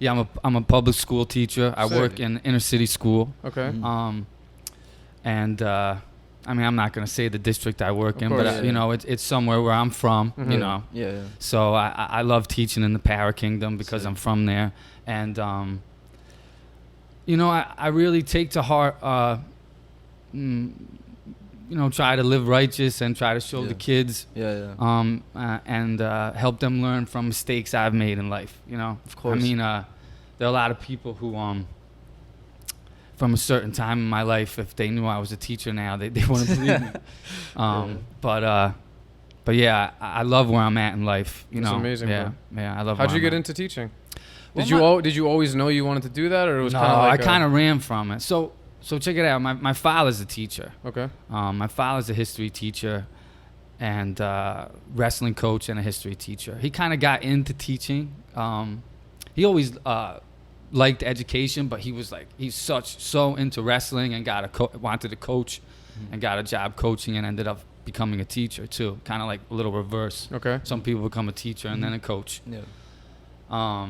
Yeah, I'm a public school teacher. I Sick. work in inner city school. Okay. And I mean, I'm not gonna say the district I work Of in, course. but you know, it's somewhere where I'm from. Mhm. You know. Yeah. So I love teaching in the Para Kingdom because Sick. I'm from there, and you know, I really take to heart, you know, try to live righteous and try to show the kids, and help them learn from mistakes I've made in life. You know, Of course. I mean, there are a lot of people who from a certain time in my life, if they knew I was a teacher now, they wouldn't believe me. But yeah, I love where I'm at in life. You That's know, amazing, yeah, bro. yeah, I love. How'd where you I'm get at. into teaching? Well, Did you always know you wanted to do that, or it was No, kind of like I kind of ran from it. So check it out. My father's a teacher. Okay. My father's a history teacher, and wrestling coach and a history teacher. He kind of got into teaching. He always liked education, but he's so into wrestling and wanted to coach, and got a job coaching and ended up becoming a teacher too. Kind of like a little reverse. Okay. Some people become a teacher and then a coach. Yeah.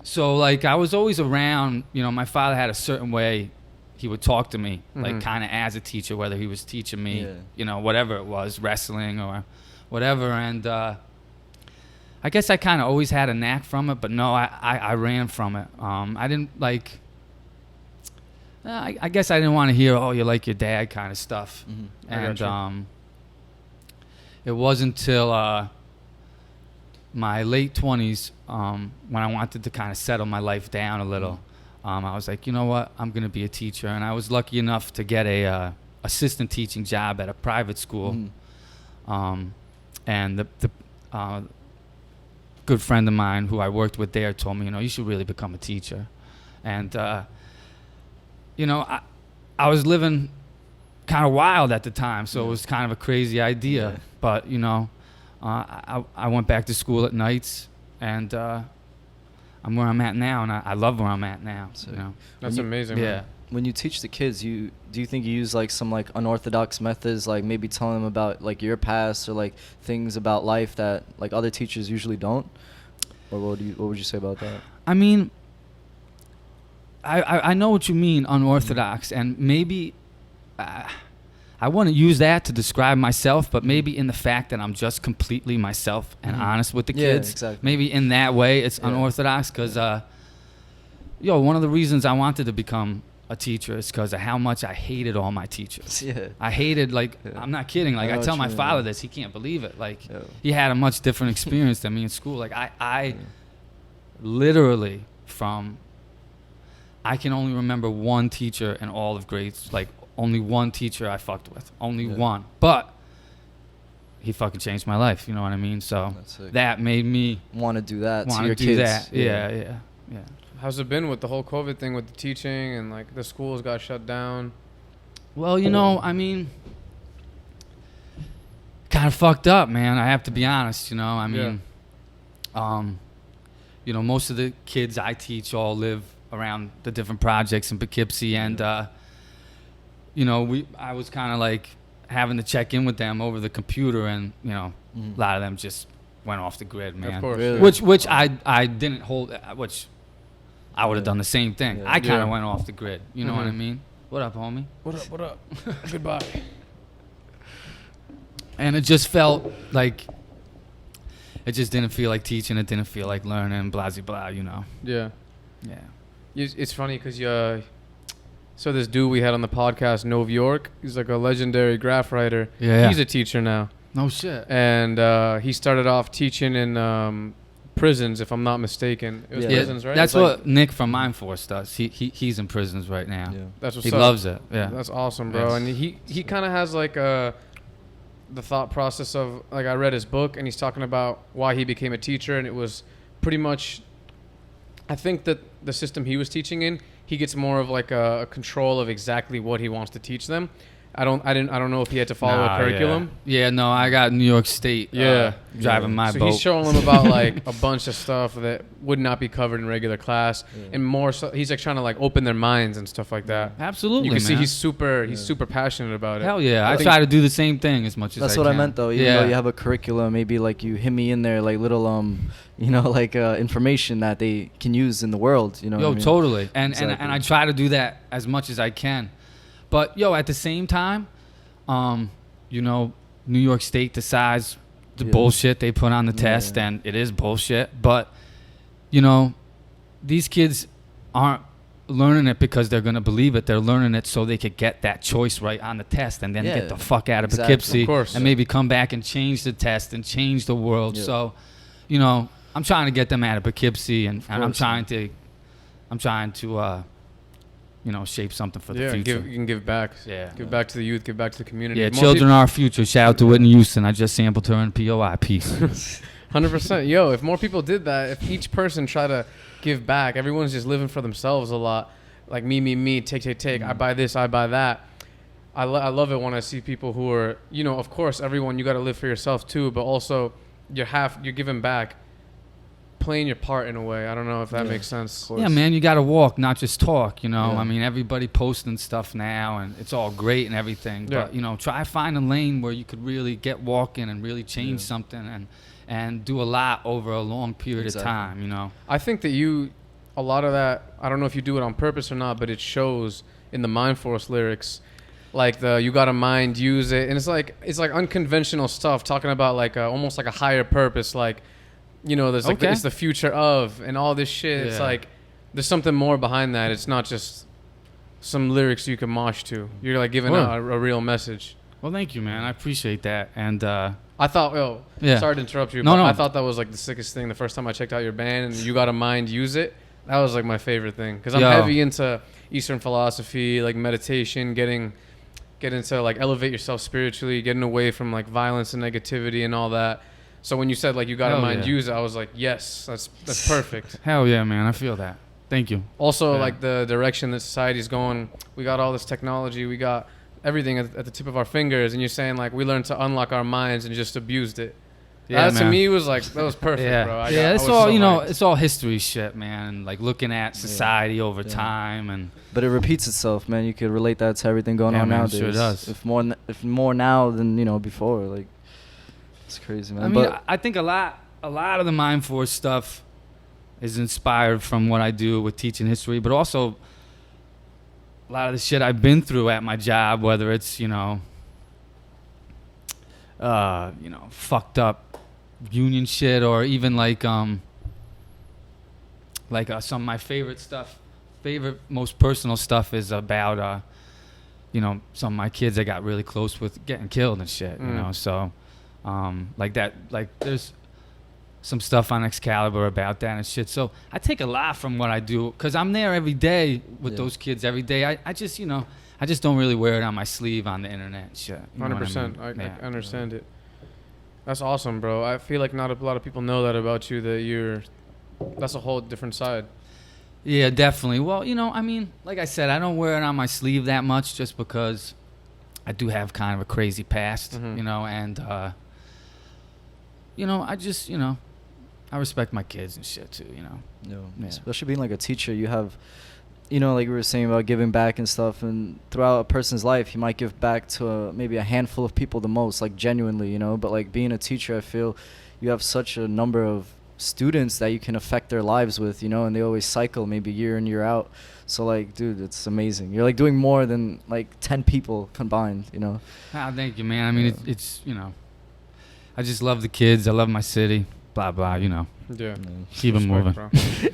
So like I was always around. You know, my father had a certain way he would talk to me, like kind of as a teacher, whether he was teaching me, you know, whatever it was, wrestling or whatever. And I guess I kind of always had a knack from it, but no, I ran from it. I didn't like. I guess I didn't want to hear, "Oh, you're like your dad" kind of stuff. And it wasn't until my late 20s when I wanted to kind of settle my life down a little. I was like, you know what, I'm gonna be a teacher, and I was lucky enough to get a assistant teaching job at a private school. And the good friend of mine who I worked with there told me, you know, you should really become a teacher. And you know, I was living kind of wild at the time, so it was kind of a crazy idea. But you know, I went back to school at nights, and I'm where I'm at now, and I love where I'm at now. So you know? That's amazing. Yeah. Man. When you teach the kids, do you think you use like some like unorthodox methods, like maybe telling them about like your past or like things about life that like other teachers usually don't? Or what would you say about that? I mean, I know what you mean, unorthodox, and maybe I wouldn't use that to describe myself, but maybe in the fact that I'm just completely myself and honest with the kids. Exactly. Maybe in that way it's unorthodox, because one of the reasons I wanted to become a teacher is because of how much I hated all my teachers. I hated, I'm not kidding, like I tell my father this, he can't believe it. Like he had a much different experience than me in school. Like I literally I can only remember one teacher in all of grades, like only one teacher I fucked with, only one. But he fucking changed my life, you know what I mean? So that made me want to do that want to your to do kids. that. Yeah. How's it been with the whole COVID thing with the teaching and like the schools got shut down? Well, you know, I mean, kind of fucked up, man. I have to be honest, you know. I mean, you know, most of the kids I teach all live around the different projects in Poughkeepsie, and you know, I was kind of like having to check in with them over the computer, and you know, a lot of them just went off the grid, man. Of course. Really? Which I didn't hold, which I would have done the same thing. I kind of went off the grid. You know what I mean? What up, homie? What up? Goodbye. And it just felt like, it just didn't feel like teaching. It didn't feel like learning, blah, blah, blah, you know. Yeah. Yeah. It's funny because so this dude we had on the podcast, Nov York, he's like a legendary graph writer. Yeah. He's a teacher now. No shit. And he started off teaching in prisons, if I'm not mistaken. It was prisons, right? That's it's what Nick from Mindforce does. He's in prisons right now. Yeah. That's what's He up. loves it. Yeah. That's awesome, bro. Yes. And he kind of has like the thought process of, like, I read his book and he's talking about why he became a teacher, and it was pretty much, I think that the system he was teaching in, he gets more of like a control of exactly what he wants to teach them. I don't know if he had to follow a curriculum. Yeah, no, I got New York State. Driving my so boat. He's showing them about like a bunch of stuff that would not be covered in regular class, and more so he's like trying to like open their minds and stuff like that. Absolutely, you can see man. he's super passionate about it. Hell yeah, I try to do the same thing as much as That's I what can. I meant though. Even though you have a curriculum, maybe like you hit me in there like little like information that they can use in the world. You know. Yo, what I mean? totally. And Exactly. and I try to do that as much as I can. But yo, at the same time, you know, New York State decides the bullshit they put on the test, and it is bullshit. But you know, these kids aren't learning it because they're gonna believe it. They're learning it so they could get that choice right on the test, and then get the fuck out of Poughkeepsie, of course. and maybe come back and change the test and change the world. Yeah. So, you know, I'm trying to get them out of Poughkeepsie, and I'm trying to, you know, shape something for the future. You can give back. Yeah. Give back to the youth. Give back to the community. Yeah, More children are our future. Shout out to Whitney Houston. I just sampled her in POI. Peace. 100%. Yo, if more people did that, if each person tried to give back, everyone's just living for themselves a lot. Like me, take. I buy this, I buy that. I love it when I see people who are, you know, of course, everyone, you got to live for yourself too, but also you're giving back, playing your part in a way. I don't know if that makes sense. Yeah, man, you got to walk, not just talk, you know. Yeah. I mean, everybody posting stuff now, and it's all great and everything. Yeah. But, you know, try find a lane where you could really get walking and really change something and do a lot over a long period of time, you know. I think that a lot of that, I don't know if you do it on purpose or not, but it shows in the Mindforce lyrics. Like you gotta mind, use it, and it's like unconventional stuff, talking about like almost like a higher purpose, like, you know, there's like it's the future of and all this shit. It's like there's something more behind that. It's not just some lyrics you can mosh to. You're like giving out a real message. Well, thank you, man. I appreciate that. And I thought, sorry to interrupt you, but I thought that was like the sickest thing the first time I checked out your band, and you gotta mind, use it. That was like my favorite thing, because I'm heavy into Eastern philosophy, like meditation, get into like elevate yourself spiritually, getting away from like violence and negativity and all that. So when you said like you gotta mind, use it, I was like, yes, that's perfect. Hell yeah, man. I feel that. Thank you. Also, like the direction that society's going, we got all this technology, we got everything at the tip of our fingers, and you're saying like we learned to unlock our minds and just abused it. Yeah, that to me was like, that was perfect, bro. It's all, you know, it's all history shit, man. Like looking at society over time, and but it repeats itself, man. You could relate that to everything going on man, nowadays. Sure does. If more now than, you know, before, like, it's crazy, man. I mean, I think a lot of the Mindforce stuff is inspired from what I do with teaching history, but also a lot of the shit I've been through at my job, whether it's, you know, fucked up union shit, or even like some of my most personal stuff is about you know, some of my kids I got really close with getting killed and shit, you know. So like that, like there's some stuff on Excalibur about that and shit. So I take a lot from what I do, because I'm there every day with those kids every day. I just, you know, I just don't really wear it on my sleeve on the internet and shit. 100%. I understand it. That's awesome, bro. I feel like not a lot of people know that about you, that that's a whole different side. Yeah, definitely. Well, you know, I mean, like I said, I don't wear it on my sleeve that much, just because I do have kind of a crazy past, you know, and, you know, I just, you know, I respect my kids and shit too, you know. Yeah. Especially being like a teacher, you have, you know, like we were saying about giving back and stuff, and throughout a person's life, you might give back to maybe a handful of people the most, like genuinely, you know, but like being a teacher, I feel you have such a number of students that you can affect their lives with, you know, and they always cycle maybe year in, year out. So like, dude, it's amazing. You're like doing more than like 10 people combined, you know. Ah, thank you, man. I mean, it's, you know, I just love the kids. I love my city, blah, blah, you know. Yeah. Keep it moving.